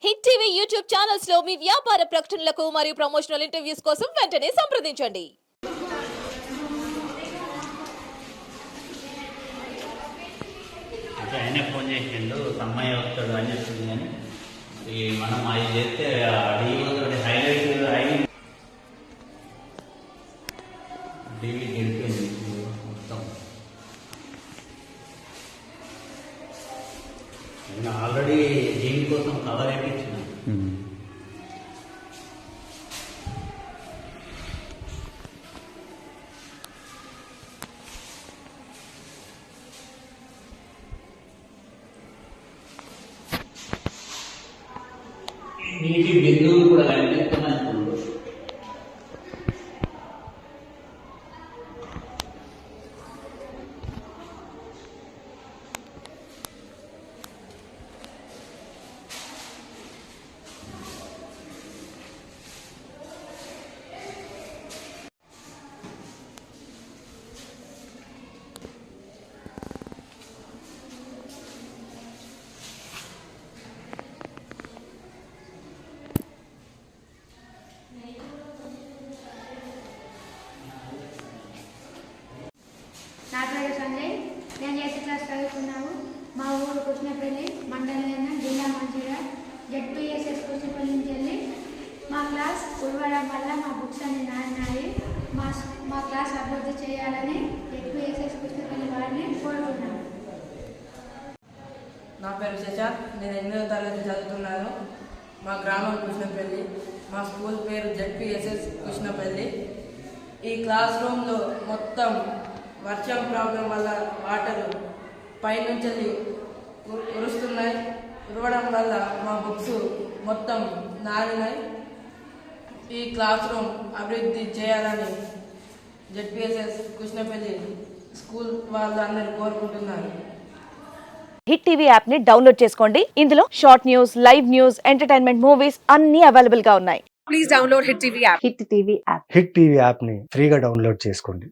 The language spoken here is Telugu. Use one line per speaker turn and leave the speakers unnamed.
హిట్ టీవీ యూట్యూబ్ ఛానల్స్ లో మీ వ్యాపార ప్రకటనలకు మరియు ప్రమోషనల్ ఇంటర్వ్యూస్ కోసం వెంటనే సంప్రదించండి.
ఆయనే ఫోన్ చేసిండు అమ్మాయి వస్తాడు అని చెప్తుంది కానీ మనం అది చేస్తే అడిగి హైలైట్ అయి టీవీ గెలిపింది మొత్తం. నేను ఆల్రెడీ దీనికోసం కవర్ వేయించిన నీటి బిందువులు కూడా కనిపిస్తున్నాయి.
నా పేరు సంజయ్. నేను 8th క్లాస్ చదువుతున్నాము. మా ఊరు కృష్ణపల్లి మండలం జిల్లా మంచిర్యాల జెడ్పీఎస్ఎస్ కృష్ణపల్లి నుంచి వెళ్ళి మా క్లాస్ ఉడవడం వల్ల మా బుక్స్ అన్ని నానినాయి. మా క్లాస్ అభివృద్ధి చేయాలని జెడ్పీఎస్ఎస్ కృష్ణపల్లి వారిని కోరుకున్నాను.
నా పేరు శశాంత్. నేను 8వ తరగతి చదువుతున్నాను. మా గ్రామం కృష్ణపల్లి. మా స్కూల్ పేరు జెడ్పీఎస్ఎస్ కృష్ణపల్లి. ఈ క్లాస్ రూమ్లో మొత్తం వర్షం ప్రాబ్లం వల్ల వాటర్ పైనుంచి కురుస్తున్నాయి. కురవడం వల్ల మా బుక్స్ మొత్తం నానినాయి. ఈ క్లాస్ రూమ్ అభివృద్ధి చేయాలని జెడ్పీఎస్ఎస్ కృష్ణపల్లి స్కూల్ వాళ్ళందరూ కోరుకుంటున్నారు.
హిట్ టీవీ యాప్ ని డౌన్లోడ్ చేసుకోండి. ఇందులో short news, live news, entertainment movies అన్ని అవైలబుల్ గా ఉన్నాయి.
Please download Hit TV app.
Hit TV app.
Hit TV యాప్ని ఫ్రీగా డౌన్లోడ్ చేసుకోండి.